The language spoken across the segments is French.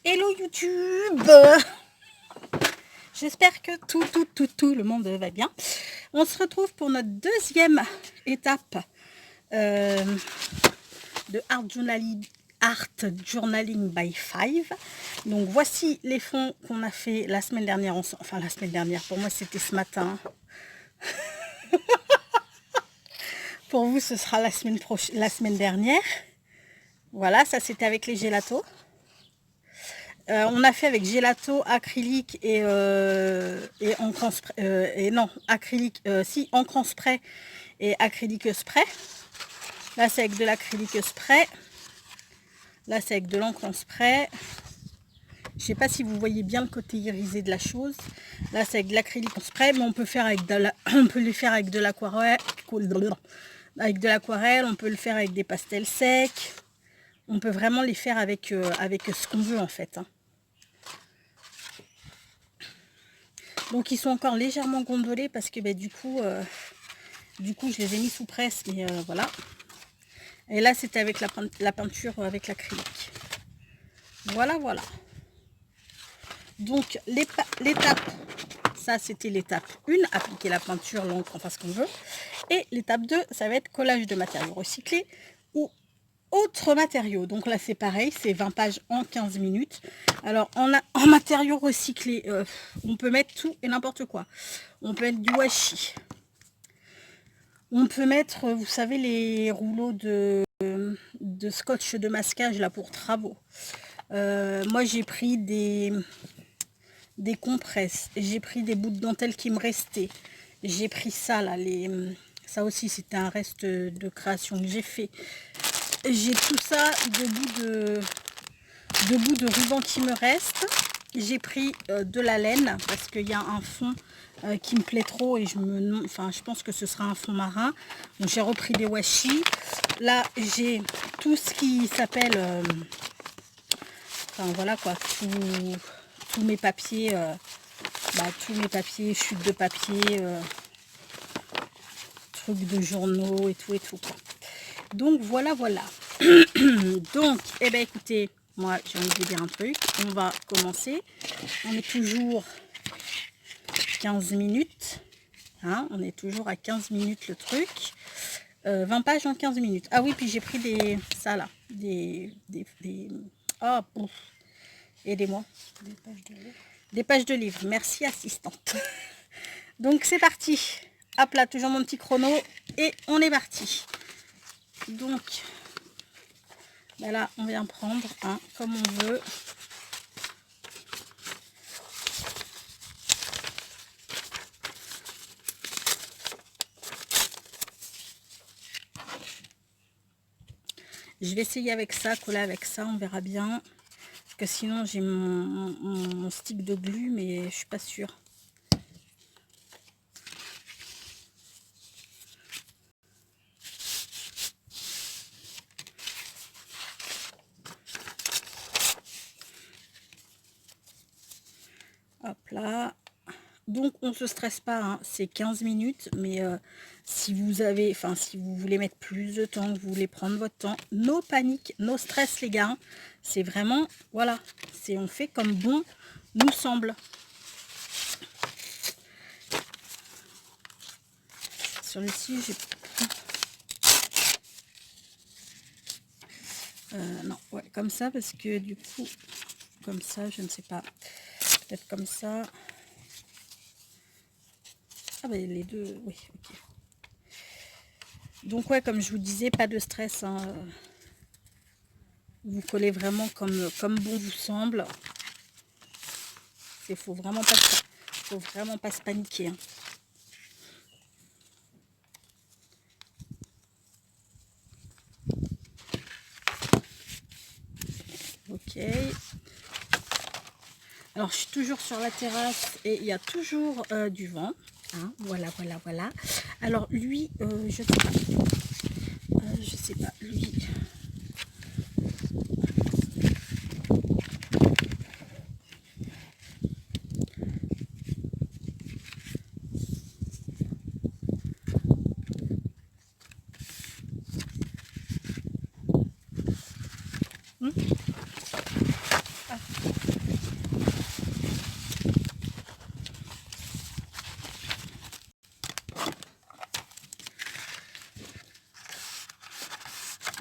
Hello YouTube. J'espère que tout le monde va bien. On se retrouve pour notre deuxième étape de Art Journaling by 5. Donc voici les fonds qu'on a fait la semaine dernière. Enfin la semaine dernière, pour moi c'était ce matin. Pour vous ce sera la semaine dernière. Voilà, ça c'était avec les gélatos. On a fait avec gélato, acrylique et encre spray, acrylique, encre en spray et acrylique spray. Là c'est avec de l'acrylique spray. Là c'est avec de l'encre en spray. Je sais pas si vous voyez bien le côté irisé de la chose. Là c'est avec de l'acrylique en spray, mais on peut faire avec on peut les faire avec de l'aquarelle, on peut le faire avec des pastels secs. On peut vraiment les faire avec ce qu'on veut en fait. Hein. Donc ils sont encore légèrement gondolés parce que du coup je les ai mis sous presse, mais voilà. Et là c'était avec la peinture avec l'acrylique. Voilà. Donc l'étape, ça c'était l'étape 1, appliquer la peinture, l'encre, enfin ce qu'on veut. Et l'étape 2, ça va être collage de matériaux recyclés ou autres matériaux. Donc là c'est pareil, c'est 20 pages en 15 minutes. Alors en matériaux recyclés, on peut mettre tout et n'importe quoi. On peut mettre du washi. On peut mettre, vous savez, les rouleaux de scotch de masquage là pour travaux. Moi j'ai pris des compresses, j'ai pris des bouts de dentelle qui me restaient. J'ai pris ça là, ça aussi c'était un reste de création que j'ai fait. J'ai tout ça de bouts de ruban qui me reste. J'ai pris de la laine parce qu'il y a un fond qui me plaît trop et je pense que ce sera un fond marin. Donc j'ai repris des washi. Là j'ai tout ce qui s'appelle enfin voilà quoi, tous mes papiers, chutes de papier, trucs de journaux et tout quoi. Donc voilà. Donc écoutez, moi j'ai envie de dire un truc, on va commencer. On est toujours 15 minutes, hein, on est toujours à 15 minutes le truc. 20 pages en 15 minutes. Ah oui, puis j'ai pris aidez-moi. Des pages de livres. Merci assistante. Donc c'est parti. Hop là, toujours mon petit chrono et on est parti. Donc là on vient prendre comme on veut. Je vais essayer avec ça, coller avec ça, on verra bien. Parce que sinon j'ai mon stick de glu, mais je suis pas sûre. Hop là. Donc on se stresse pas, hein. C'est 15 minutes, mais si vous voulez mettre plus de temps, vous voulez prendre votre temps, no panique, no stress les gars. C'est vraiment, voilà, on fait comme bon nous semble. Sur le ci, j'ai non, ouais, comme ça, parce que du coup, comme ça, je ne sais pas, peut-être comme ça. Ah ben les deux, oui, ok. Donc ouais, comme je vous disais, pas de stress, hein. Vous collez vraiment comme bon vous semble. Il faut vraiment pas se paniquer, hein. Ok. Alors je suis toujours sur la terrasse et il y a toujours du vent. Hein. Voilà. Alors lui, je sais pas, lui.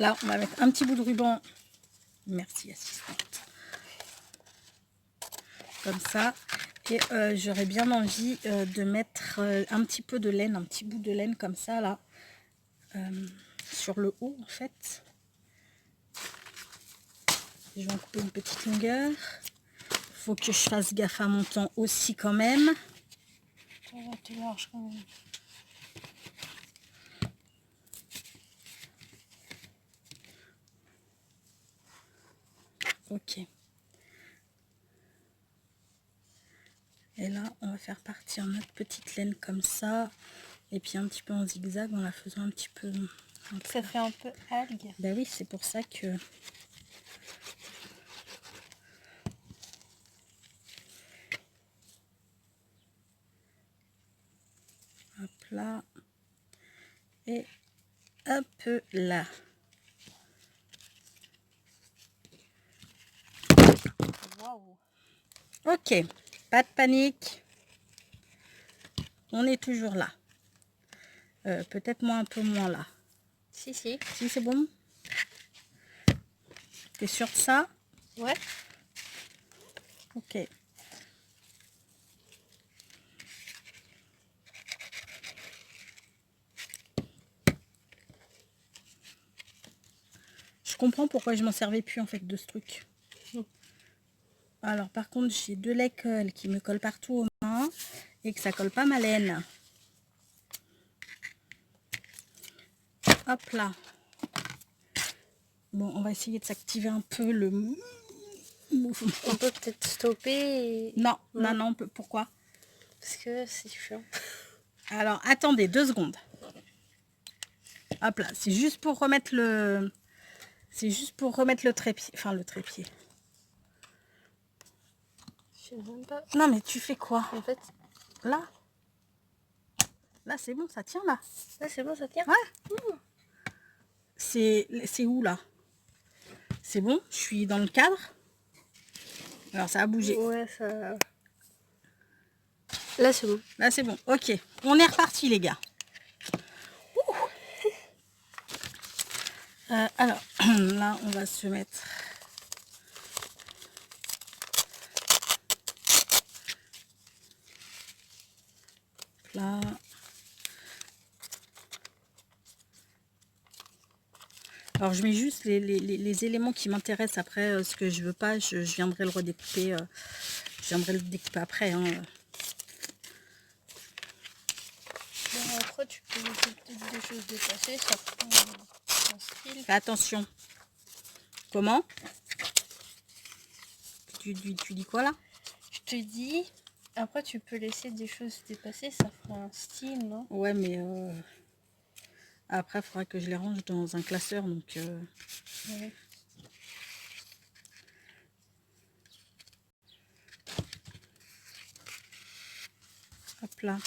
Là, on va mettre un petit bout de ruban. Merci, assistante. Comme ça. Et j'aurais bien envie de mettre un petit peu de laine, un petit bout de laine comme ça, là. Sur le haut, en fait. Je vais en couper une petite longueur. Faut que je fasse gaffe à mon temps aussi quand même. Ça va te large quand même. Ok. Et là, on va faire partir notre petite laine comme ça. Et puis un petit peu en zigzag en la faisant un petit peu... Ça fait un peu algue. Ben oui, c'est pour ça que... Hop là. Et hop là. Waouh. Ok, pas de panique. On est toujours là. Peut-être moi un peu moins là. Si, si. Si, c'est bon? T'es sûr de ça? Ouais. Ok. Je comprends pourquoi je m'en servais plus en fait de ce truc. Alors par contre, j'ai de lait colle qui me colle partout aux mains et que ça colle pas ma laine. Hop là. Bon, on va essayer de s'activer un peu le... On peut peut-être stopper. Et... Non, non, non, pourquoi? Parce que c'est chiant. Alors, attendez 2 secondes. Hop là, c'est juste pour remettre le... C'est juste pour remettre le trépied. Enfin, le trépied. Je sais même pas. Non, mais tu fais quoi? En fait, Là? Là, c'est bon, ça tient là. là c'est bon, ça tient. Ouais. C'est où là? C'est bon? Je suis dans le cadre? Alors, ça a bougé. Ouais, ça... Là c'est bon. Là, c'est bon. Ok. On est reparti, les gars. Alors, là, on va se mettre... Là. Alors, je mets juste les éléments qui m'intéressent. Après, ce que je veux pas, je viendrai le redécouper. Je viendrai le découper après. Hein. Bon, après, tu peux laisser peut-être des choses dépasser, ça prend un style. Fais attention. Comment? Tu dis quoi là? Je te dis, après, tu peux laisser des choses dépasser, ça fera un style, non? Ouais, mais après, il faudra que je les range dans un classeur. Donc, Ouais. hop là.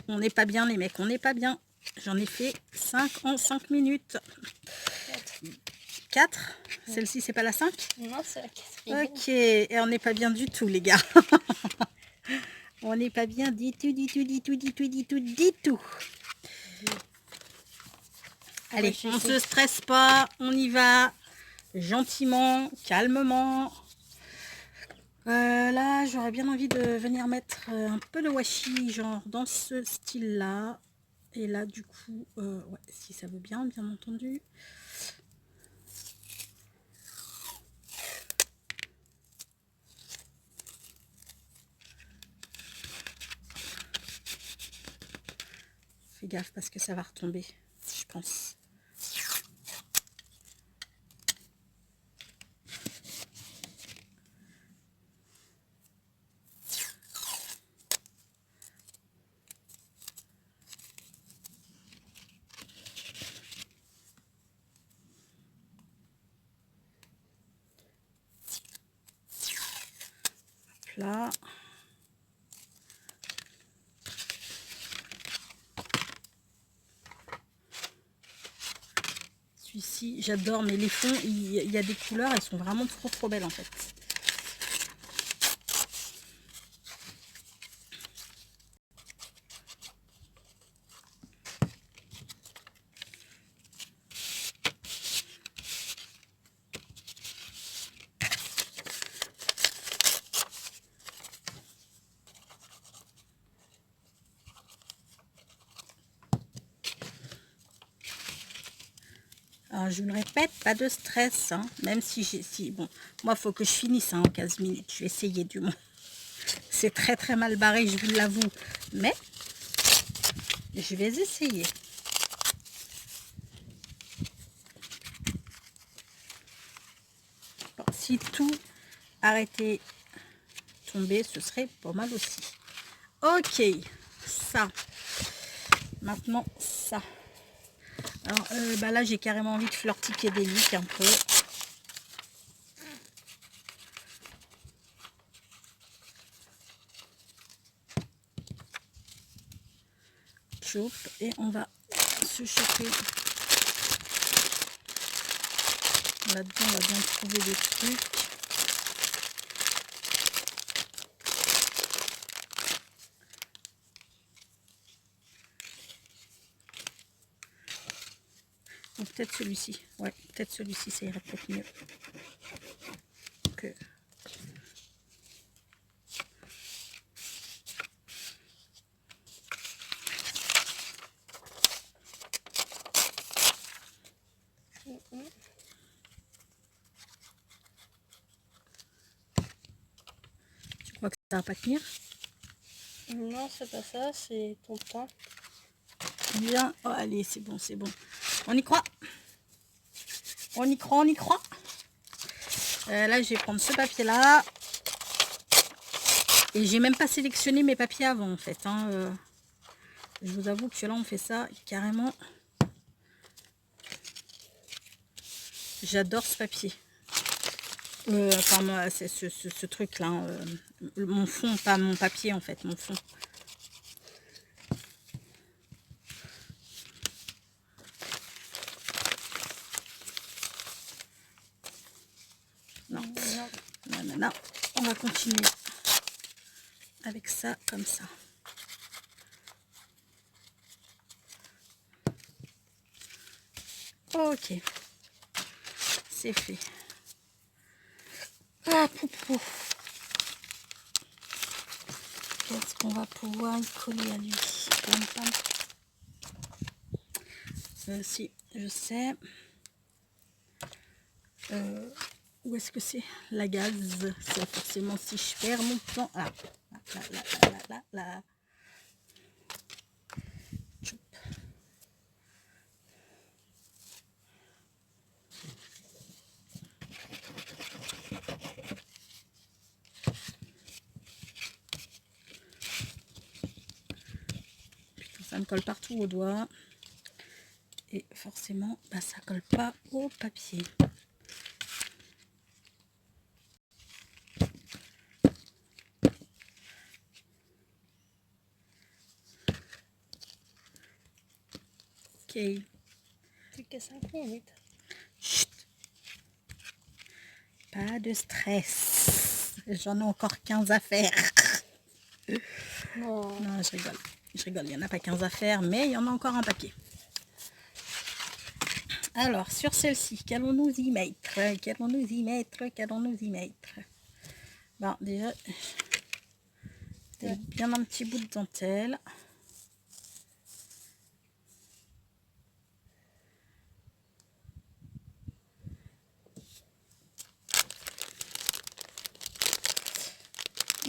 On n'est pas bien, les mecs, on n'est pas bien. J'en ai fait 5 en 5 minutes. 4. Celle-ci, c'est pas la 5? Non, c'est la quatrième. Ok, et on n'est pas bien du tout, les gars. On n'est pas bien du tout, du tout, du tout, du tout, du tout, du tout. Allez, on ne se stresse pas, on y va gentiment, calmement. Là, j'aurais bien envie de venir mettre un peu de washi, genre dans ce style-là. Et là, du coup, ouais, si ça veut bien, bien entendu. Fais gaffe parce que ça va retomber, je pense. Là. Celui-ci, j'adore, mais les fonds, il y a des couleurs, elles sont vraiment trop belles en fait. Alors, je vous le répète, pas de stress, hein, même si bon, moi, il faut que je finisse en 15 minutes. Je vais essayer du moins. C'est très très mal barré, je vous l'avoue, mais je vais essayer. Bon, si tout arrêtait tomber, ce serait pas mal aussi. Ok, ça. Maintenant, ça. Alors là, j'ai carrément envie de flirtiquer des liques un peu. Et on va se choper. Là-dedans, on va bien trouver des trucs. Ou peut-être celui-ci. Ouais, peut-être celui-ci, ça irait peut-être mieux. Que... Tu crois que ça va pas tenir? Non, c'est pas ça, c'est ton temps. Bien. Oh, allez, c'est bon, c'est bon. On y croit. On y croit, on y croit. Là, je vais prendre ce papier-là. Et j'ai même pas sélectionné mes papiers avant, en fait. Hein. Je vous avoue que là, on fait ça carrément. J'adore ce papier. Enfin, moi, c'est ce truc-là. Mon fond, pas mon papier, en fait, mon fond. Non, non, non, non, non. On va continuer avec ça, comme ça. Ok. C'est fait. Ah, qu'est-ce qu'on va pouvoir y coller à lui? Si, je sais. Où est-ce que c'est? La gaz. C'est forcément si je perds mon temps. Ah, là. Putain, ça me colle partout au doigt. Et forcément, bah, ça colle pas au papier. Ok. Plus que 5 minutes. Chut. Pas de stress. J'en ai encore 15 à faire. Non. Non, je rigole. Je rigole, il n'y en a pas 15 à faire, mais il y en a encore un papier. Alors, sur celle-ci, qu'allons-nous y mettre? Qu'allons-nous y mettre? Qu'allons-nous y mettre? Bon, déjà, bien un petit bout de dentelle.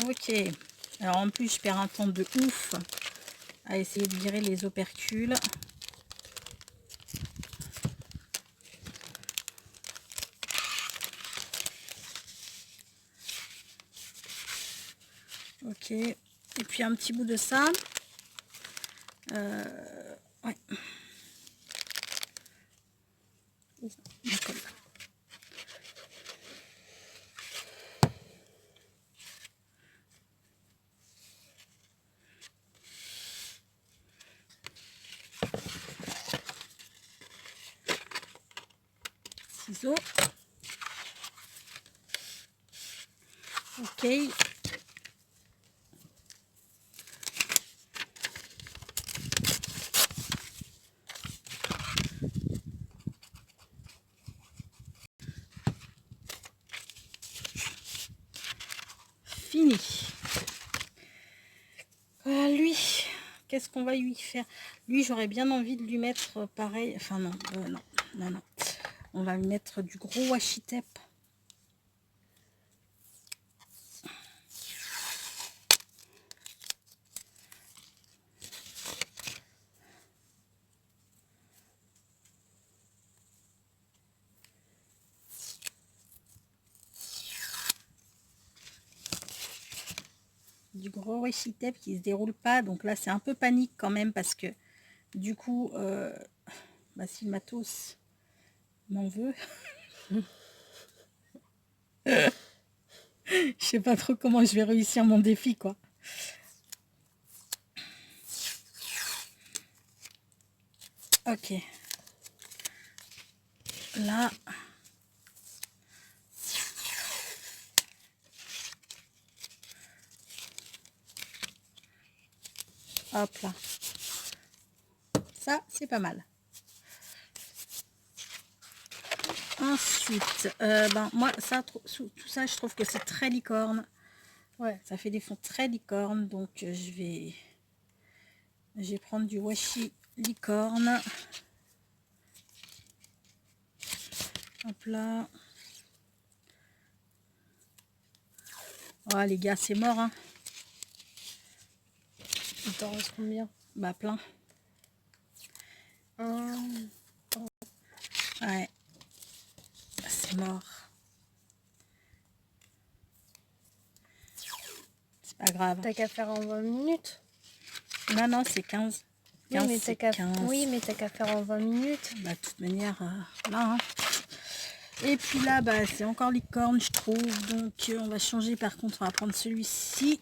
Ok. Alors, en plus, je perds un temps de ouf à essayer de virer les opercules. Ok. Et puis, un petit bout de ça. Ouais. Ciseaux. Ok. Fini. Lui, qu'est-ce qu'on va lui faire? Lui, j'aurais bien envie de lui mettre pareil. Enfin non, non. On va mettre du gros washi tape. Du gros washi tape qui se déroule pas, donc là c'est un peu panique quand même parce que du coup bah, si le matos m'en veut je sais pas trop comment je vais réussir mon défi quoi. Ok, là hop là, ça c'est pas mal. Ensuite ben moi ça tout ça je trouve que c'est très licorne. Ouais, ça fait des fonds très licorne, donc je vais prendre du washi licorne. Hop là. Oh les gars, c'est mort hein. Il t'en reste combien? Bah plein. Ouais. C'est mort. C'est pas grave. T'as qu'à faire en 20 minutes. Non, non, c'est 15. 15 oui, mais t'as qu'à faire en 20 minutes. Bah de toute manière, là. Hein. Et puis là, bah c'est encore licorne, je trouve. Donc on va changer. Par contre, on va prendre celui-ci.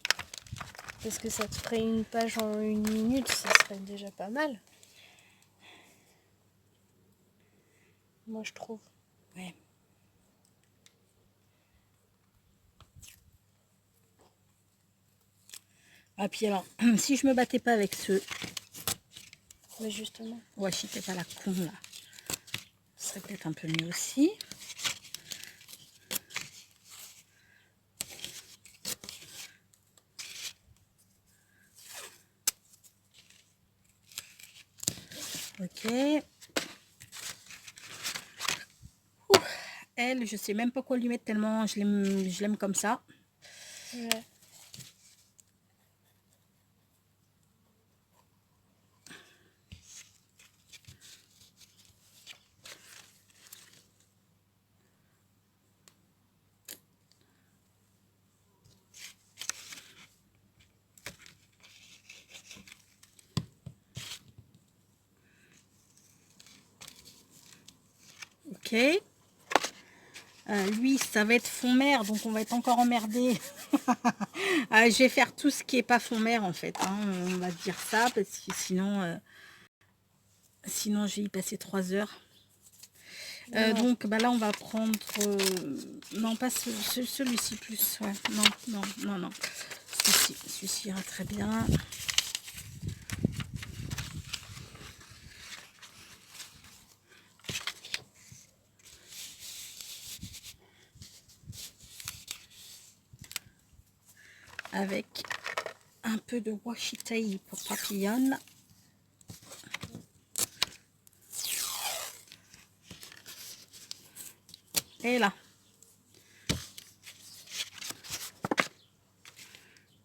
Parce que ça te ferait une page en 1 minute, ça serait déjà pas mal. Moi, je trouve. Ouais. Ah puis alors, si je me battais pas avec ce... Mais justement. Ouais, je n'étais pas la con là. Ça serait peut-être un peu mieux aussi. Ok. Ouh. Elle, je sais même pas quoi lui mettre tellement je l'aime comme ça. Ouais. Ok. Lui, ça va être fond mer, donc on va être encore emmerdé. Je vais faire tout ce qui est pas fond mer en fait. Hein, on va dire ça parce que sinon, sinon je vais y passer 3 heures. Donc bah là on va prendre non pas celui-ci plus. Ouais, non. Celui-ci ira très bien. Avec un peu de washi tape pour papillon. Et là.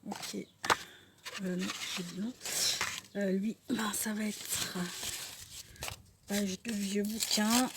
Ok. Non, j'ai dit non. Lui, ben, ça va être page de vieux bouquin.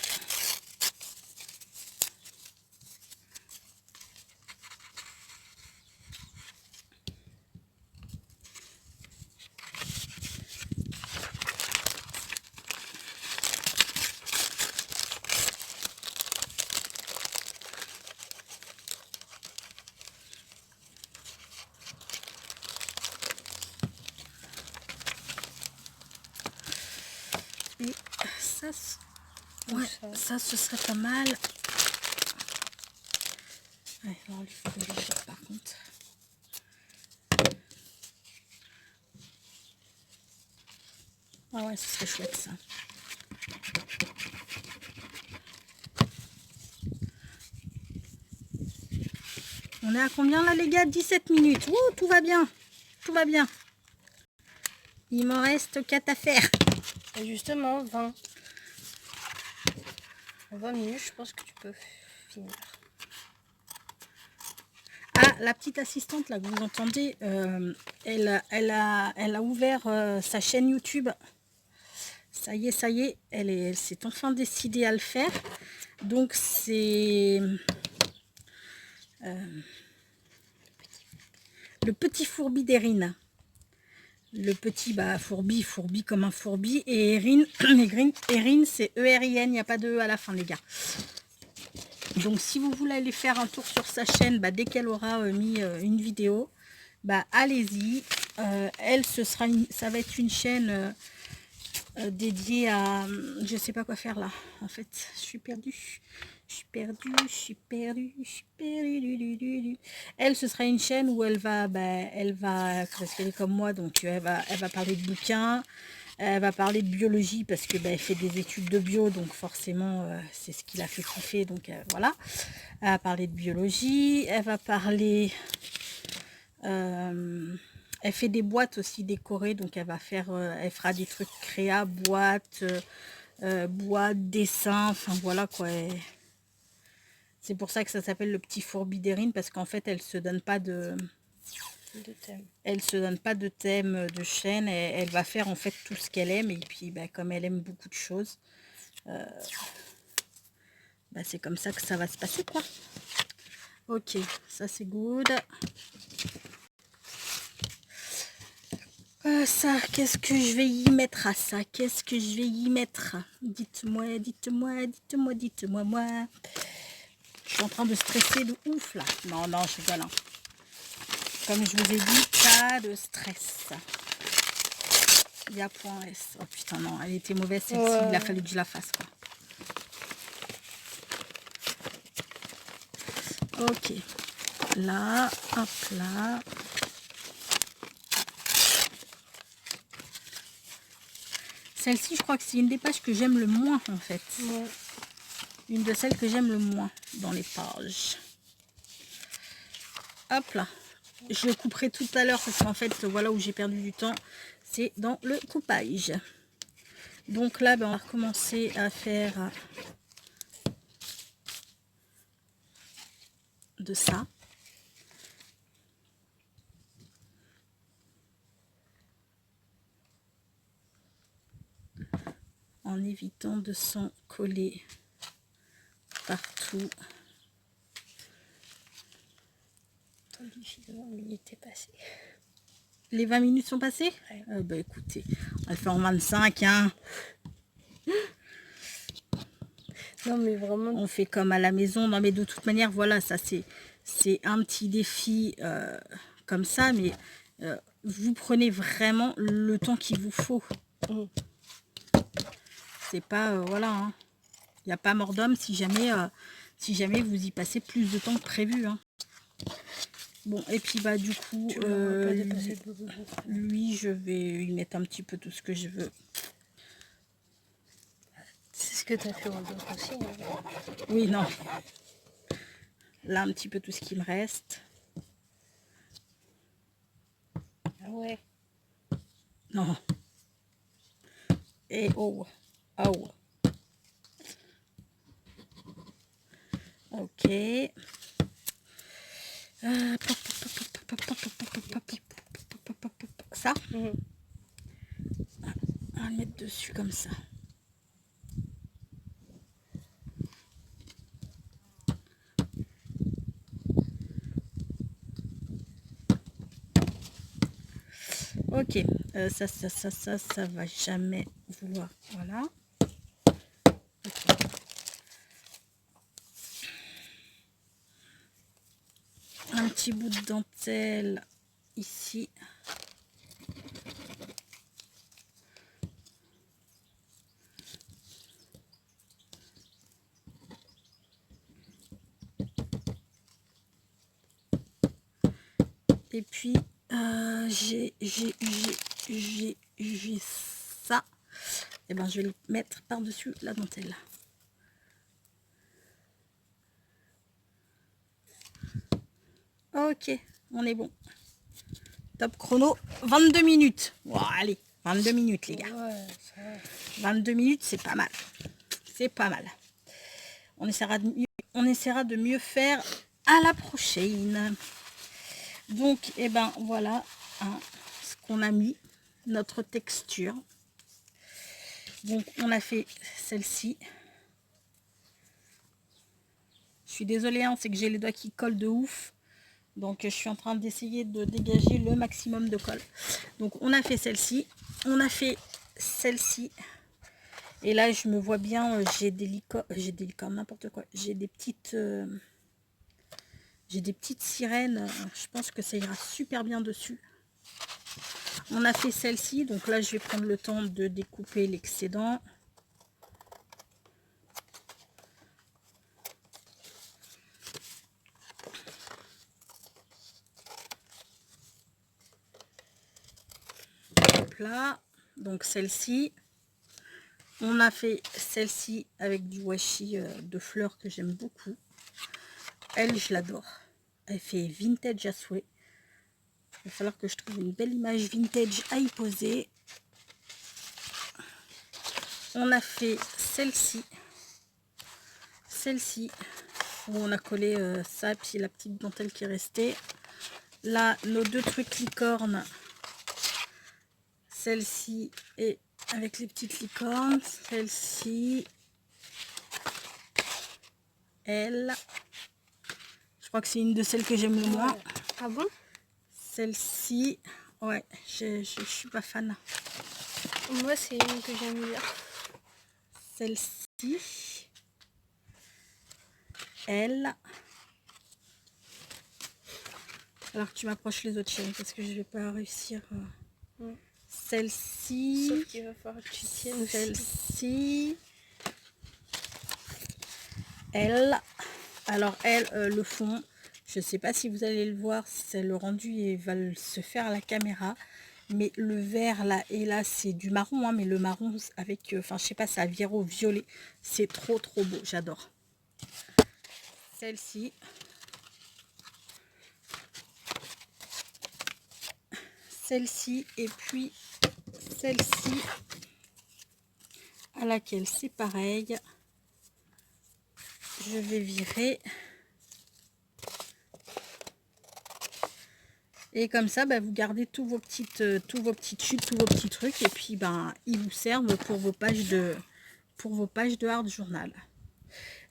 Et ça, ouais, ça ce serait pas mal. Ouais, alors il faut que je le fasse par contre. Ah ouais, ce serait chouette ça. On est à combien là les gars? 17 minutes. Ouh, tout va bien. Tout va bien. Il m'en reste 4 à faire. Et justement, 20. En 20 minutes, je pense que tu peux finir. Ah, la petite assistante là que vous entendez, elle a ouvert sa chaîne YouTube. Ça y est, elle s'est enfin décidée à le faire. Donc c'est le petit fourbi d'Erin. Le petit fourbi comme un fourbi. Et Erin c'est E-R-I-N, il n'y a pas de E à la fin les gars. Donc si vous voulez aller faire un tour sur sa chaîne, dès qu'elle aura mis une vidéo, allez-y. Elle, ça va être une chaîne dédiée à... je sais pas quoi faire là. En fait, je suis perdue. Elle, ce sera une chaîne où elle va, parce qu'elle est comme moi, donc elle va parler de bouquins. Elle va parler de biologie parce que elle fait des études de bio, donc forcément c'est ce qui l'a fait kiffer, donc voilà. Elle va parler de biologie, elle va parler... elle fait des boîtes aussi décorées, donc elle fera des trucs créa, boîtes, dessins, enfin voilà quoi. C'est pour ça que ça s'appelle le petit fourbi d'Erin, parce qu'en fait elle se donne pas de thème. Elle se donne pas de thème de chaîne, elle va faire en fait tout ce qu'elle aime, et puis comme elle aime beaucoup de choses, c'est comme ça que ça va se passer quoi. Ok, ça c'est good. Ça, qu'est-ce que je vais y mettre à ça? Qu'est-ce que je vais y mettre? Dites-moi, moi. Je suis en train de stresser de ouf là. Non, je rigole. Comme je vous ai dit, pas de stress. Il y a point S. Oh putain, non, elle était mauvaise celle-ci. Il a fallu que je la fasse quoi. Ok. Là, hop là. Celle-ci, je crois que c'est une des pages que j'aime le moins en fait. Ouais. Une de celles que j'aime le moins dans les pages. Hop là. Je le couperai tout à l'heure parce qu'en fait, voilà où j'ai perdu du temps. C'est dans le coupage. Donc là, on va recommencer à faire de ça. En évitant de s'en coller partout. Les 20 minutes est passé. Les 20 minutes sont passées? Ouais. Écoutez, on va le faire en 25, hein. Non mais vraiment. On fait comme à la maison. Non mais de toute manière, voilà, ça c'est un petit défi comme ça, mais vous prenez vraiment le temps qu'il vous faut. C'est pas, voilà, hein. Il n'y a pas mort d'homme si jamais vous y passez plus de temps que prévu, hein. Bon, et puis du coup, lui, je vais y mettre un petit peu tout ce que je veux. C'est ce que tu as fait en d'autres aussi. Hein. Oui, non. Là, un petit peu tout ce qui me reste. Ah ouais. Non. Et oh. Oh. Ok. Ça. On va le mettre dessus comme ça. Ok, ça va jamais vouloir. Voilà. Okay. Un petit bout de dentelle ici. Et puis j'ai ça. Et ben je vais le mettre par-dessus la dentelle. Ok, on est bon. Top chrono, 22 minutes. Wow, allez, 22 minutes les gars. Ouais, ça va. 22 minutes, c'est pas mal. C'est pas mal. on essaiera de mieux faire à la prochaine. Donc, et ben voilà hein, ce qu'on a mis, notre texture. Donc, on a fait celle-ci. Je suis désolée, hein, c'est que j'ai les doigts qui collent de ouf. Donc, je suis en train d'essayer de dégager le maximum de colle. Donc, on a fait celle-ci. On a fait celle-ci. Et là, je me vois bien, j'ai des licornes, n'importe quoi. J'ai des petites sirènes. Je pense que ça ira super bien dessus. On a fait celle-ci. Donc là, je vais prendre le temps de découper l'excédent. Hop là. Donc celle-ci. On a fait celle-ci avec du washi de fleurs que j'aime beaucoup. Elle, je l'adore. Elle fait vintage à souhait. Il va falloir que je trouve une belle image vintage à y poser. On a fait celle-ci. Celle-ci, où on a collé ça, puis la petite dentelle qui est restée. Là, nos deux trucs licornes. Celle-ci et avec les petites licornes. Celle-ci. Elle. Je crois que c'est une de celles que j'aime le moins. Ah bon? Celle-ci. Ouais, je suis pas fan. Moi, c'est une que j'aime bien. Celle-ci. Elle. Alors tu m'approches les autres chéries parce que je vais pas réussir. Celle-ci. Sauf qu'il va falloir que tu tiennes. Celle-ci. Elle. Alors elle, le fond, je sais pas si vous allez le voir, c'est le rendu et va se faire à la caméra. Mais le vert là et là, c'est du marron, hein, mais le marron avec, enfin je sais pas, ça vire au violet. C'est trop beau, j'adore. Celle-ci. Celle-ci et puis celle-ci à laquelle c'est pareil. Je vais virer. Et comme ça, bah, vous gardez tous vos petites chutes, tous vos petits trucs. Et puis, ben, ils vous servent pour vos pages de Art Journal.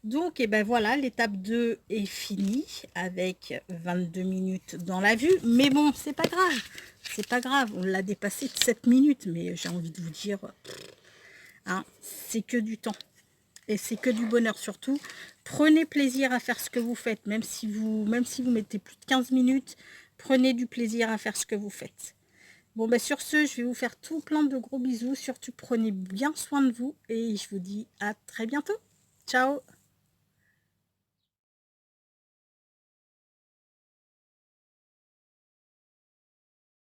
Donc, et ben voilà, l'étape 2 est finie avec 22 minutes dans la vue. Mais bon, c'est pas grave. C'est pas grave. On l'a dépassé de 7 minutes. Mais j'ai envie de vous dire, hein, c'est que du temps. Et c'est que du bonheur surtout. Prenez plaisir à faire ce que vous faites. Même si vous mettez plus de 15 minutes, prenez du plaisir à faire ce que vous faites. Bon, ben sur ce, je vais vous faire tout plein de gros bisous. Surtout, prenez bien soin de vous. Et je vous dis à très bientôt. Ciao!